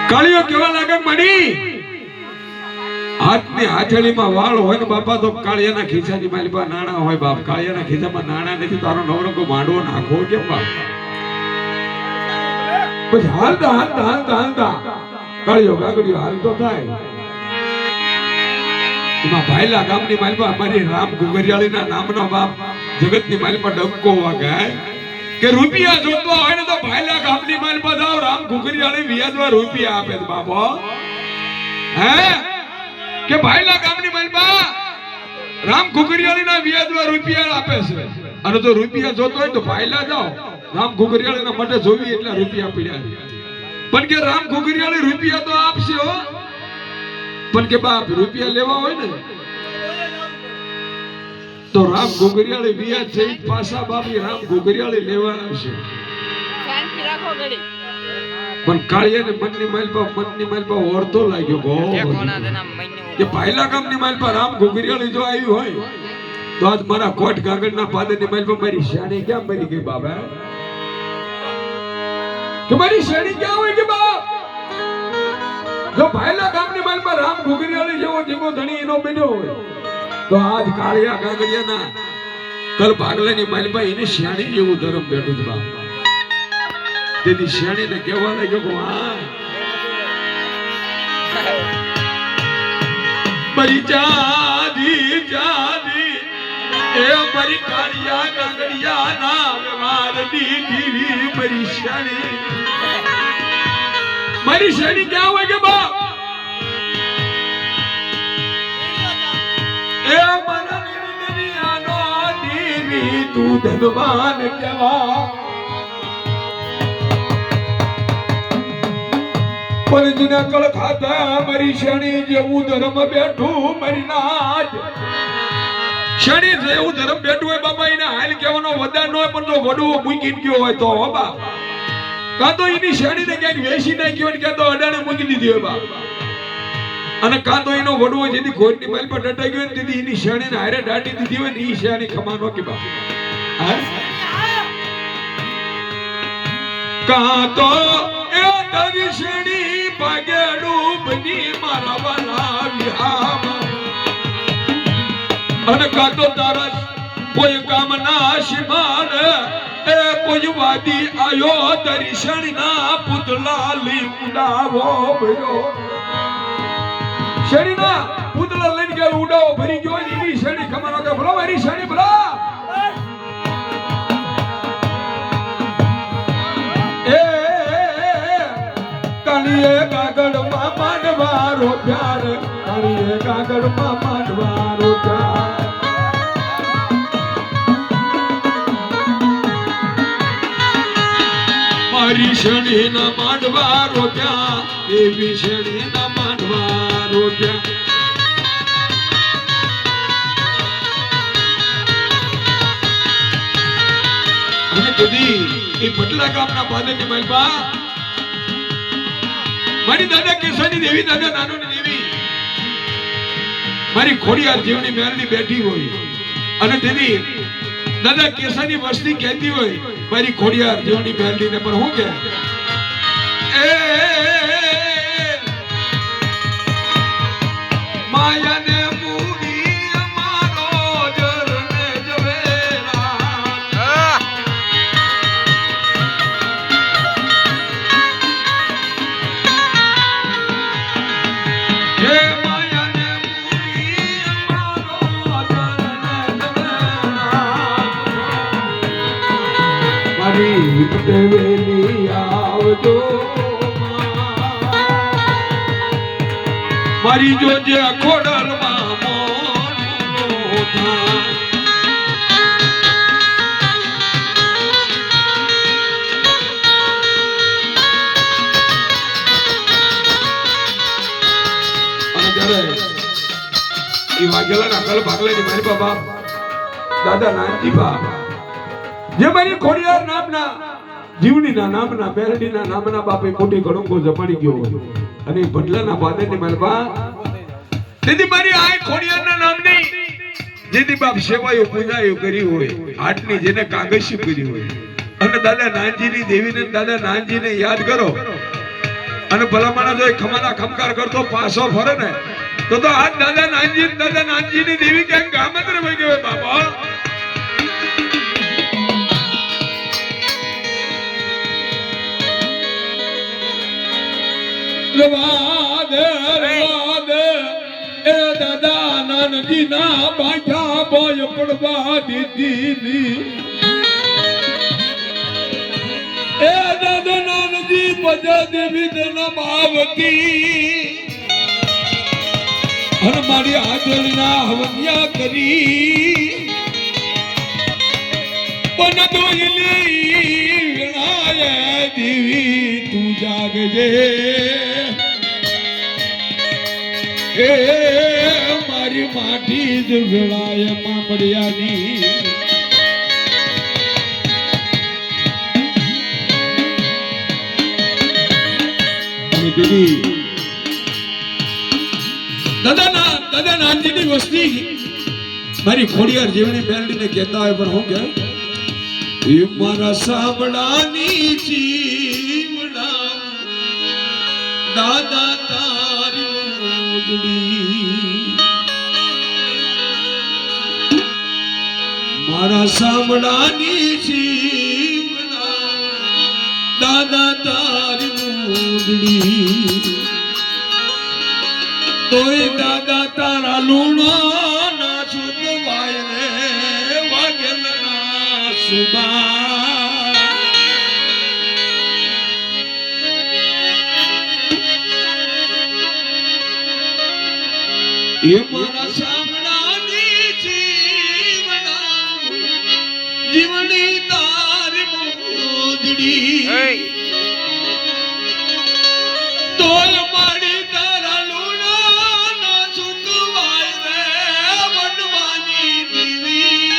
કાળિયો કેવા લાગે મણી હાથની હાથેળીમાં વાળ હોય ને બાપા તો કાળિયાના ખીચાની મારી પાસે નાણા હોય બાપ કાળિયાના ખીચામાં નાણા નથી તારો નવરો કો માંડવો નાખો કેમ બાપ પછી હાલતા હાલતા હાલતા હાલતા કાળિયો ગાગડિયો હાલતો થાય એમાં ભાઈલા ગામની મારી પાસે અમારી રામ ગુગરિયાળીના નામનો બાપ જગતની મારી પાસે ડંકો વાગાય કે રૂપિયા જોતો હોય ને તો ભાઈલા ગામની મારી પાસે આવ રામ ગુગરિયાળી વ્યાજમાં રૂપિયા આપે છે બાપો હે કે ભાઈલા ગામની મારી પાસે રામ ગુગરિયાળીના વ્યાજમાં રૂપિયા આપે છે અને તો રૂપિયા જોતો હોય તો ભાઈલા જાઓ રામ ગુગરિયાળીના માટે જોવી એટલે રૂપિયા પડ્યા પણ કે રામ ગુગરિયાળી રૂપિયા તો આપશે હો પણ કે બાપ રૂપિયા લેવા હોય ને તો રામ ગુગરિયાળી વ્યાજ છે પાછા બાપી રામ ગુગરિયાળી લેવાના છે શાંતિ રાખો ઘડી પણ કાળિયાને મનની માલ પર ઓરતો લાગ્યો ગો કે પહેલા ગામની માલ પર રામ ગુગરિયાળી જો આવી હોય તો આજ મારા કોટ કાગળના પાદરની માલ પર મારી શાણી ક્યાં મરી ગઈ બાબા કે મારી શાણી ક્યાં હોય કે બાપ જો પહેલા ગામની માલ પર રામ ગુગરિયાળી જેવો જીવો ધણી એનો બન્યો હોય તો આજ કાળિયા કાગડિયાના કલ ભાગલાની માલ પર એને શાણી જેવું ધર્મ બેઠું છે બાપ તેની શાણીને કહેવા લાગ્યો કે હા મારી જાદી જાદી એ મારી કાળિયા કાગડિયા ના વ્યવહારની દીવી મારી શાણી ક્યાં હોય કે બાપ એ મારા દુનિયાનો દીવી તું ધનવાન કહેવા પલજના કળ ખાતા મારી શણી જેવું ધર્મ બેઠું મારી નાચ શણી જેવું ધર્મ બેઠું હોય બાબા એને હાલ કહેવાનો વદાન હોય પણ જો વડવો મૂકી ગયો હોય તો બાબા કાં તો એની શણી ને ક્યાંક વેચી નાખ્યો હોય ક્યાં તો અડાણે મૂકી દીધી હોય બાપ અને કાં તો એનો વડવો જેથી ઘોડની માલ પર ડટાઈ ગયો ને તેથી એની શણી ને હારે દાટી દીધી હોય ને એ શણી ખમાનો કે બાપ કાં તો એ તારી શણી પાગેડું બની મારા વાલા વિહામાં અને કાં તો તારા કોઈ કામ ના શિમાન એ કોઈ વાદી આયો તારી શણીના પુતલા લઈ ઉડાવો ભર્યો શણીના પુતલા લઈને ગયો ઉડાવો ભરી ગયો એની શણી ખમાનો કે ભલો મારી શણી ભલો કાળીએ કાગળમાં માંડવારો પ્યાર કાળીએ કાગળમાં માંડવારો પ્યાર મારી શણીના માંડવારો પ્યાર એવી શણીના માંડવારો પ્યાર અને કદી એ પટલા ગામના પાદરની માલપા મારી દાદા કેસાની દેવી દાદા નાનોની દેવી મારી ખોડિયાર જીવની મેલની બેઠી હોય અને તેથી દાદા કેસાની વસ્તી કહેતી હોય મારી ખોડિયાર જીવની મેલની ને પણ હું કે એ માયાને મૂડી અમારો જરને જવેરા હે માયાને મૂડી અમારો જરને જવેરા મારી વિપતે વેલી આવજો મારી જોજે ખોડલમાં મોનો થાય અને ત્યારે એ વાઘેલાના કલ ભાગલેની મારી બાપ દાદા નાનજી બા જે મારી ખોડિયાર નામના જીવણીના નામના બેરડીના નામના બાપે મોટી ગણુકો જમાડી ગયો અને ભડલાના પાદરની માલપા તેથી મારી આ ખોડિયારના નામની જેથી બાપ સેવાયો પૂજાયો કરી હોય હાટની જેને કાગશી કરી હોય અને દાદા નાનજીની દેવીને દાદા નાનજીને યાદ કરો અને ભલામણા જો એ ખમાના ખમકાર કરતો પાછો ફરે ને તો આ દાદા નાનજી ની દેવી ક્યાંક ગામત્રે વહી ગયો બાબા. રવાદ એ દાદા નાનજી ના બાજા બોય પડવા દીધી એ દાદા નાનજી બજા દેવી દેના બાવતી હર મારી આદરના હવનિયા કરી પણ દોયલી વિણાય દેવી તું જાગજે એ મારી માટી જ વિણાય મામડિયાની દાદા નાનજીની વસ્તી મારી ખોડિયાર જેવડી બેલડીને કહેતા હોય પણ હું કે એ મારા સાંભળાની જીવડા દાદા તારી મોજડી મારા સાંભળાની જીવડા દાદા તારી મોજડી તોય દાદા તારા લૂણો ના છુપવાય રે વાગેલ ના સુબા એ મારા સામણાની જીવણી તારી મોજડી તોય માડી તારા લૂણો ના છુપવાય રે વડવાની દેવી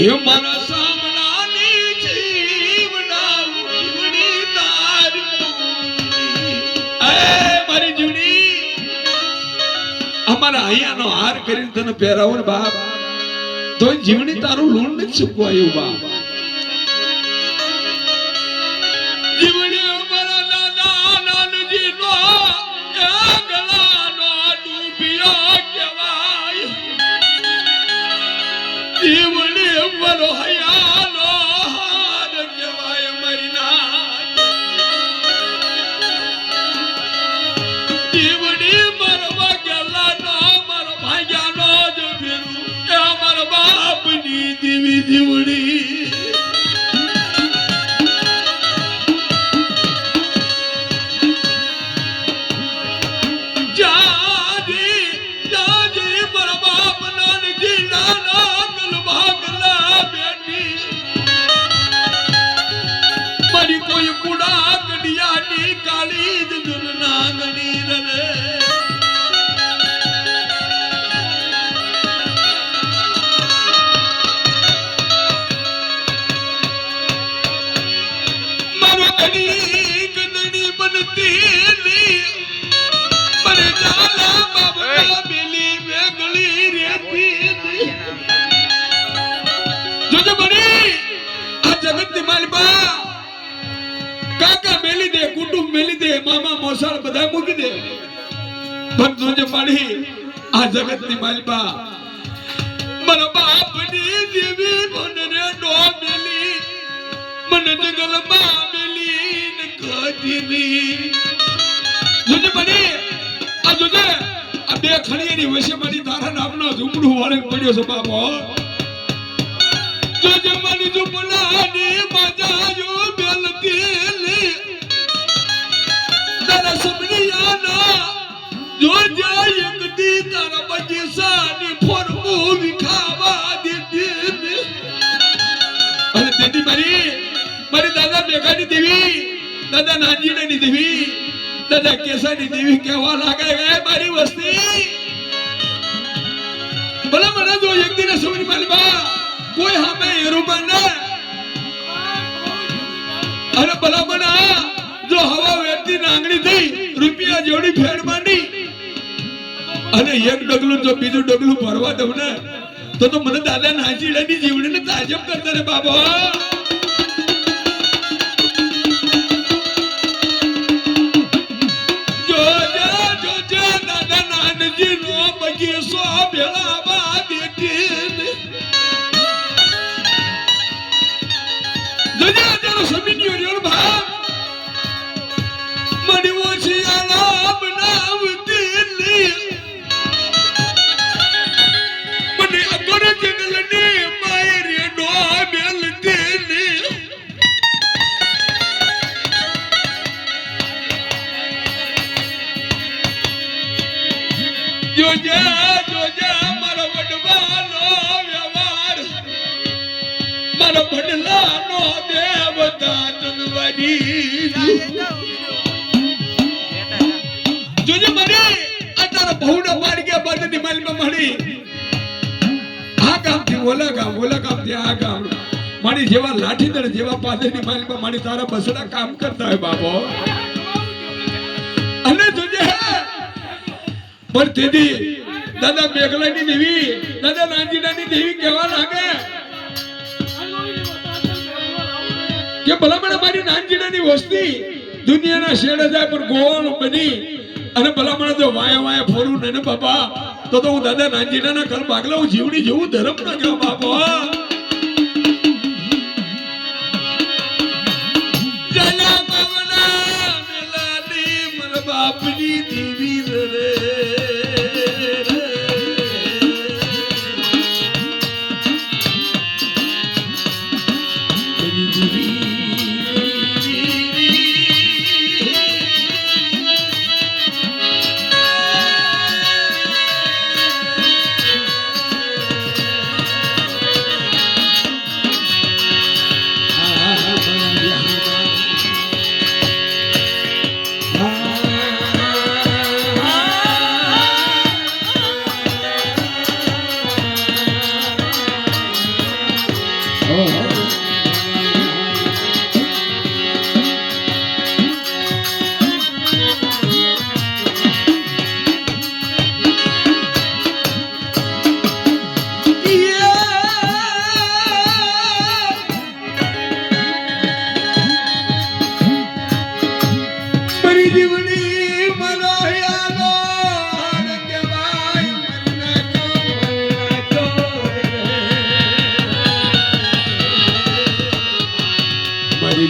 એ મારા સામણાની જીવડા જીવણી તારી એ મારી જીવડી અમારા અહીંયાનો હાર કરીને તને પહેરાવો ને બાપ તો જીવણી તારું લૂણ નથી ચૂકવાયું બાપ જીવણી અમારા દાદા નાનજી નો ગલાનો ડૂબિયો કહેવાય જીવણી અમારો હયાનો હાર કહેવાય મારી ના જીવણી મરવા ગલાનો મારો ભાગ્યાનો જ ભેરું એ અમારા બાપની દેવી જીવણી કાકા મેલી દે કુટુંબ મેલી દે મામા મોસાળ બધા મૂકી દે પણ જોજે પાડી આ જગતની માલબા મારા બાપની દેવી મને ડો મેલી મને જગલમાં મેલી ને કદીની જોજે પાડી આ જોજે આ બે ખડીની વચ્ચે મારી તારા નામનો ઝૂંપડું વાળે પડ્યો છે બાપો જોજે મારી ઝૂંપડાની મજાયો બેલતી તારા સમનિયાના જો જાય એકદી તારા બગીચાની ફોરમું વિખાવા દીધી અને તેથી મારી દાદા બેગાની દેવી દાદા નાનજીની દેવી દાદા કેસાની દેવી કહેવા લાગે મારી વસ્તી ભલે મને જો એકદી ના સમની માલબા કોઈ હામે એરુબા ના અને ભલા મને જો હવા વેરતી નાંગણી થઈ રૂપિયા જોડી ફેડ માંડી અને એક ડગલું જો બીજું ડગલું ભરવા દઉં ને તો મને દાદા નાનજીની જીવડીને તાજબ કરતા રે બાબા મેળામાં બેઠી જજા તારો સમીન્યો રેણ ભાગ મને ઓછી આલામ નાવતી મને અગર જંગલને માયરે નો મેલતી જોજા મારો વડવાનો વ્યવહાર મારો ભડલાનો દેવતા તનવારી જોજે મને આ તારા બહુના પાડગ્યા બાદની માલમાં મળી આ ગામથી ઓલા ગામથી આ ગામ મારી જેવા લાઠીદળ જેવા પાદરની માલમાં મારી તારા બસડા કામ કરતા હોય બાબો અને જોજે પણ તેદી દાદા મેઘલાની દેવી દાદા નાંજીડાની દેવી કેવા લાગે કે ભલામણ મારી નાંજીડાની વસ્તી દુનિયાના શેડે જાય પણ ગોળ બની અને ભલામણ જો વાયા વાયા ફોરું ને બાપા તો હું દાદા નાંજીડાના કલ ભાગલા હું જીવડી જેવું ધર્મ ના કહો બાપા જલા બાબલા મેલાની મન બાપની દેવી રે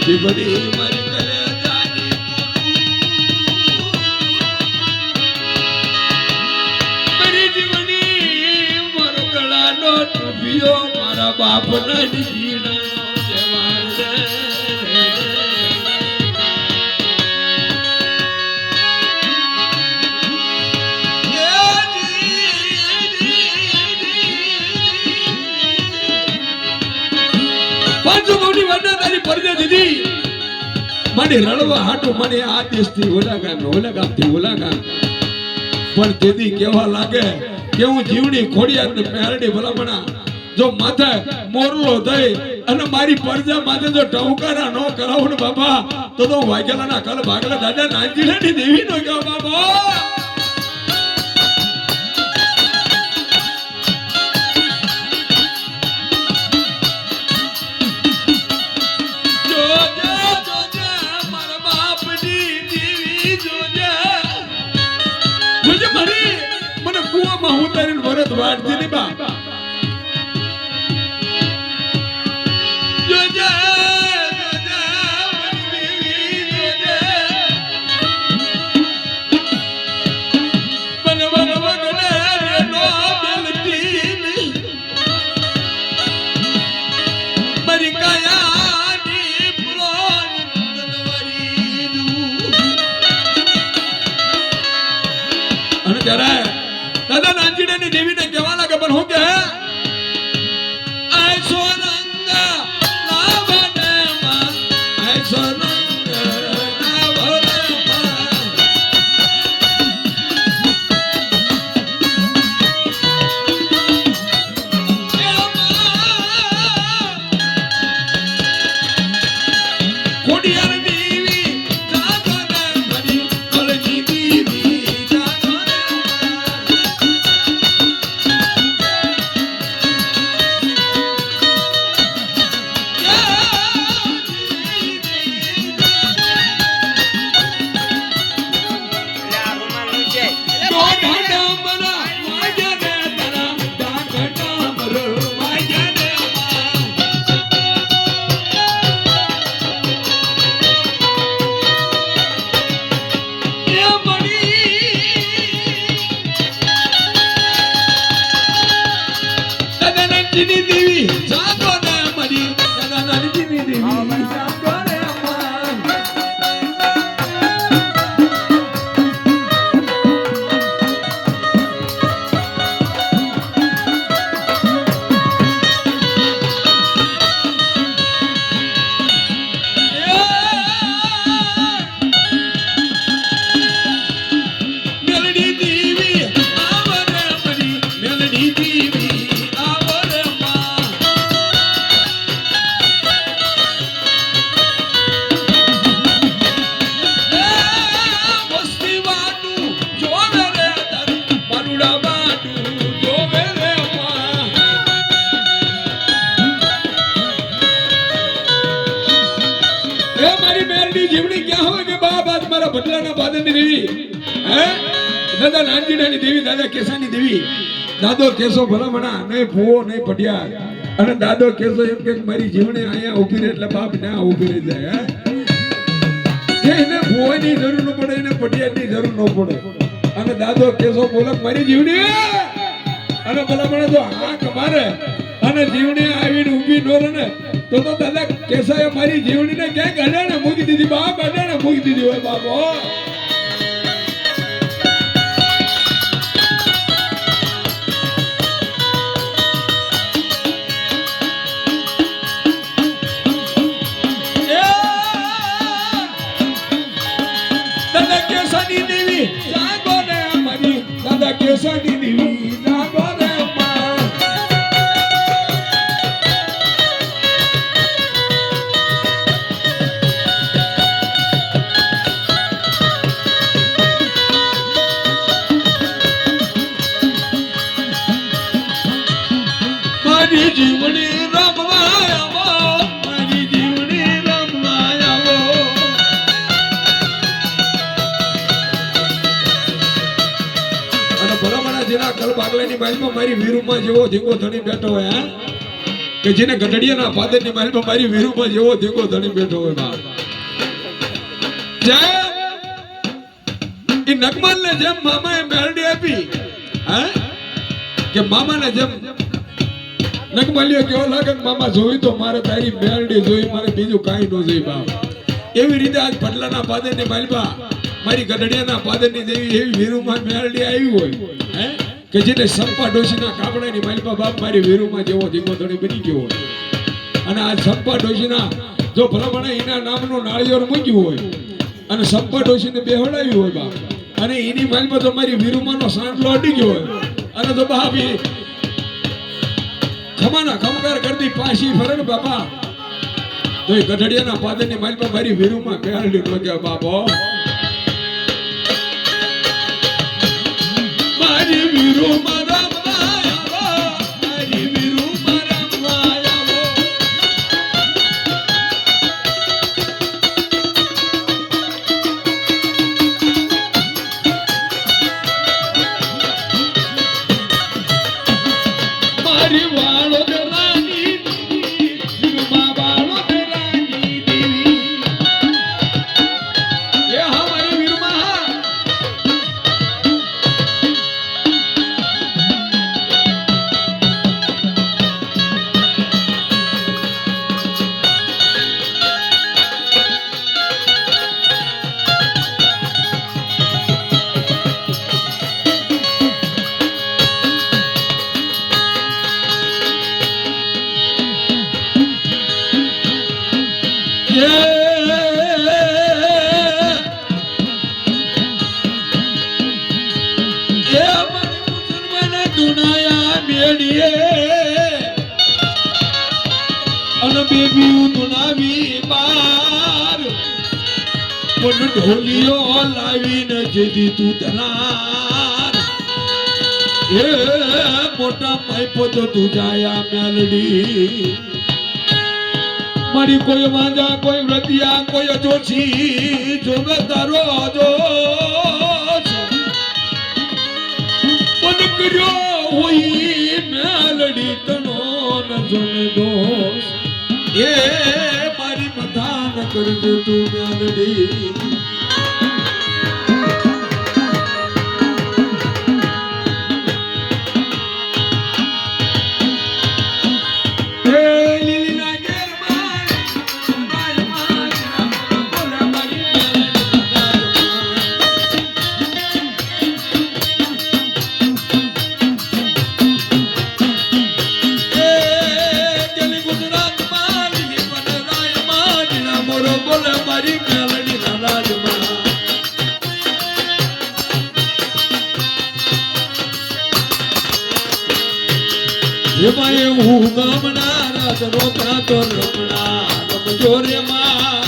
જીવની મારી કલેજાની મારી જીવની મારો ગળાનો ટૂપિયો મારા બાપના જીણાનો જવાન પાંચસો કોટી વાડા તારી પરદે દીધી મને રણવા હાટો મને આ દેશથી ઓલા ગામથી ઓલા ગામ પણ દીદી કેવા લાગે કે હું જીવની ખોડિયાર ને પહેરડી ભલામણા જો માથે મોરલો થઈ અને મારી પરજા માથે જો ટવકારા ન કરાવો ને બાબા તો વાઘેલાના કલ ભાગલા દાદા નાંજીડાની દેવી નો કહો બાબા મને કુવામાં ઉતારીને વરદ વાળતી ની બા દાદા નાંજીડાની દેવીને કહેવા લાગે પણ હું કે આયસો રંગ લાવને માં આયસો રંગ લાવને માં કોડિયાર દેવી જાગો ને મારી કલજી દેવી જાગો ને ચીની દેવી જાગો ને મારી દાદા નાની ચીની દેવી જાગો ને અમાર મેલડી દેવી આવો રે મારી મેલડી દેવી આવો રે માં મસ્તી વાટું જોવે રે તારું મારુડા બાટું જોવે રે માં એ મારી મેલડી જીવડી ક્યાં હોય કે બાપ આજ મારા બદલાના બાદની દેવી હે દાદા નાનજીડાની દેવી દાદા કેસાની દેવી દાદો કેસો ભલામણા નહીં ભૂવો નહીં પઢિયાર અને દાદો કેસો એમ કે મારી જીવણી અહીંયા ઊભી રહે એટલે બાપ ના ઊભી રહી જાય હે કે એને ભૂવાની જરૂર ન પડે એને પઢિયારની જરૂર ન પડે અને દાદો કેસો બોલે મારી જીવણી અને ભલામણા જો આંખ મારે અને જીવણી આવીને ઊભી ન રહે ને તો દાદા કેસાએ મારી જીવણીને ક્યાંક અડાણે મૂકી દીધી બાપ અડાણે મૂકી દીધી હોય બાપો દાદા કેસાની દેવી જાગો ને મારી દાદા કેસાની દેવી જાગો ને માં મારી જીવણી રમવા આવો મારી જીવણી રમવા આવો અને ભલામણા જેના કલ બાગલાની મહેલમાં મારી વીરુમાં જેવો ધીંગો ધણી બેઠો હોય હે કે જેને ગઢડિયાના પાદરની મહેલમાં મારી વીરુમાં જેવો ધીંગો ધણી બેઠો હોય બાપ જેમ એ નગમાલને જેમ મામાએ મેલડી આપી હે કે મામાને જેમ નગમાલ્યો કેવો લાગે કે મામા જોઈ તો મારે તારી મેલડી જોઈ મારે બીજું કાંઈ ન જોઈ બાપ એવી રીતે આજ ભડલાના પાદરની મહેલમાં મારી ગઢડિયાના પાદરની દેવી એવી વીરુમાં મેલડી આવી હોય હે કે જેને સંપા ડોશીના કાપડાની મહેલમાં બાપ મારી વીરુમાં જેવો ધીમો ધણી બની ગયો હોય અને આ સંપા ડોશીના જો ભલામણા એના નામનું નાળિયેર મૂક્યું હોય અને સંપા ડોશીને બેહડાવી હોય બાપ અને એની મહેલમાં તો મારી વીરુમાંનો સાંટલો અડી ગયો હોય અને તો બાપ એ ખમાના ખમકાર કરતી પાછી ફરે ને બાપા તો એ ગઢડિયાના પાદરની મહેલમાં મારી વીરુમાં મેલડી નો કે બાપો મારી વીરુમાં રમવા આવો મારી વીરુમાં રમવા આવો મારી વાળો રાની વીરુમાં વાળો રાની દેવી એ હા મારી વીરુમાં હા ઢોલીઓ લાવીને જેથી તું ધરાર એ મોટા પાઇપો તો તું જાયા મેલડી મારી કોઈ વાંજા કોઈ વ્રતિયા કોઈ જોછી જોવે તારો જોશ મન કર્યો હોય મેલડી તનો ન જોને દોષ એ મારી મથા ન કરજે તું મેલડી એમાં એવું ગામના રાત રોતા તો રમણા રમજો રે માં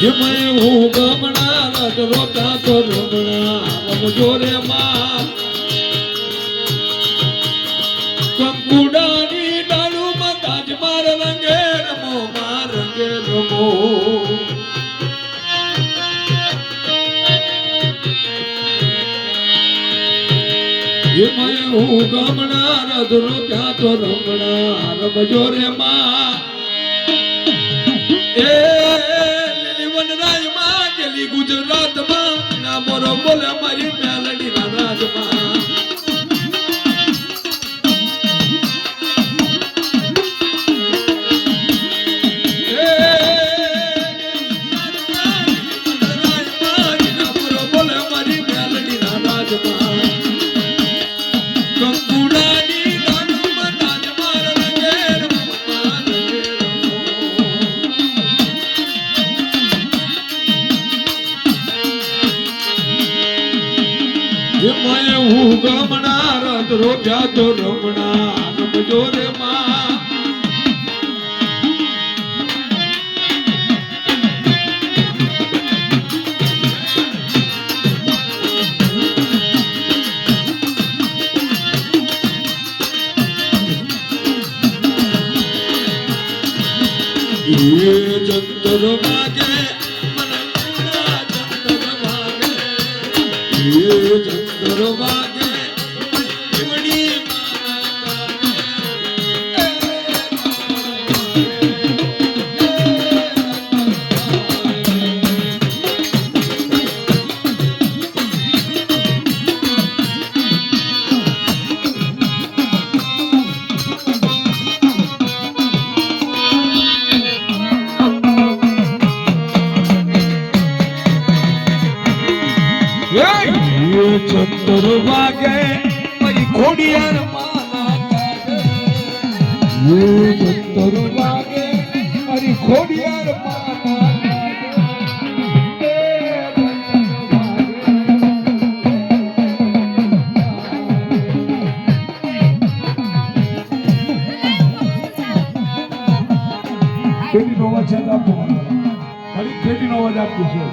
એમાં એવું ગામના રાત રોતા તો રમણા રમજો રે માં કંકુડાની ડાળુમાં તાજ માર રંગે રમો માર રંગે રમો એમાં હું ગામના રધરો ત્યાં તો રમણા રમજો રે માં એ લીલી વનરાજમાં ગેલી ગુજરાતમાં ના મોરો બોલે મારી મેલડીના રાજમાં હું ગામના રથ રોપ્યા તો રમણા રમજો રે માં એ જંતર વાગે મને જંતર વાગે એ જંતર વાગે જીવડી ચંદ્ર વાગે મારી ખોડિયાર માના ચંદ્ર વાગે મારી ખોડિયાર ખેતીનો અવાજ છે આપતો ખાલી ખેતીનો અવાજ આપતું છે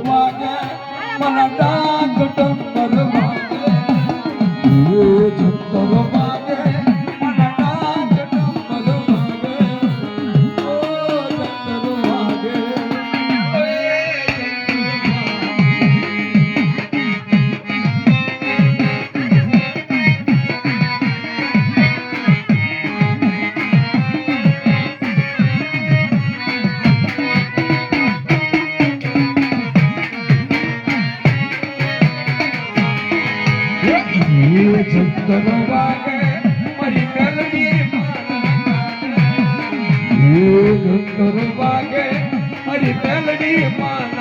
વાગે મને ડાક ડંબર વાગે જંતર વાગે મને ડાક ડંબર વાગે ઓ જંતર વાગે જંતર વાગે મારી મેલડી જંતર વાગે મારી મેલડી માં